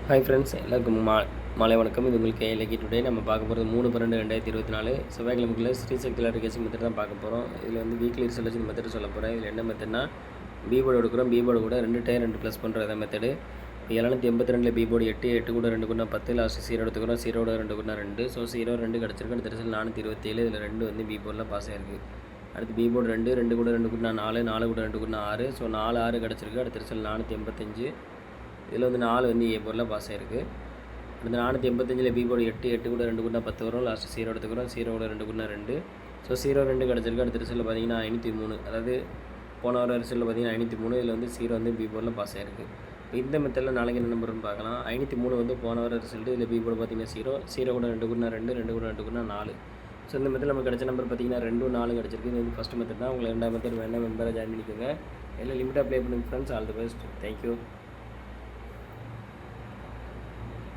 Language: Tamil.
ஹாய் ஃப்ரெண்ட்ஸ், எல்லாருக்கும் மாலை வணக்கம். இது உங்களுக்கு இலக்கி டுடே நம்ம பார்க்க போகிறது 3/12/2024 செவ்வாய்க்கிழமைக்குள்ள ஸ்ரீசக்தி லாட்ரிகேஷன் மெத்தட் தான் பார்க்க போகிறோம். இதில் வந்து வீக்லி ரிசல்யூஷன் மெத்தட் சொல்ல போகிறேன். இதில் என்ன மெத்தட்னா, பி போர்டு எடுக்கிறோம். பி போர்டு கூட 2 டயர் 2 ப்ளஸ் பண்ணுற மெத்தடு. 782 பி போர்டு 8, 8 கூட 2 குன்னா 10, லாஸ்ட் 0 எடுத்துக்கிறோம். 0 2 குன்னா 2, ஸோ 0 2 கிடச்சிருக்கு. அடுத்த ரிசல்ட் 427. இதில் 2 வந்து பி போர்டில் பாஸ் ஆயிருக்கு. அடுத்து பி போர்டு 2, 2 கூட 2 குன்னா 4, 4 கூட 2 குன்னா 6, ஸோ 4 6 கிடச்சிருக்கு. அடுத்த ரிசல்ட் 485. இதில் வந்து 4 வந்து ஏ போர்டில் பாஸ் ஆயிருக்கு. அடுத்து 485 பி போர்டு 8, 8 கூட 2 குன்னா 10 வரும். லாஸ்ட் 0 எடுத்துக்கிறோம். 0 கூட 2 குன்னா 2, ஸோ 0 2 கிடச்சிருக்கு. அடுத்த ரிசல்ட்டில் பார்த்தீங்கன்னா 503, அதாவது போன வர ரிசல்ட்டில் பார்த்தீங்கன்னா 503. இதில் வந்து 0 வந்து பி போர்டில் பாஸ் ஆயிருக்கு. இந்த மெத்தடில் நாளைக்கு என்ன நம்பர்னு பார்க்கலாம். 503 வந்து போன வர ரிசல்ட்டு. இதில் பி போர்டு பார்த்தீங்கன்னா 0, 0 கூட 2 குன்னா 2, 2 கூட 2 குன்னா 4. ஸோ இந்த மெத்தடில் நமக்கு கிடச்ச நம்பர் பார்த்தீங்கன்னா 2 4 கிடச்சிருக்கு. இது வந்து ஃபஸ்ட் மெத்தட் தான். உங்களுக்கு 2ஆம் மெத்தட் வேணால் மெம்பரை ஜாயின் பண்ணிக்கோங்க. எல்லாம் லிமிட்டாக ப்ளே பண்ணுங்க friends. All the best. Thank you.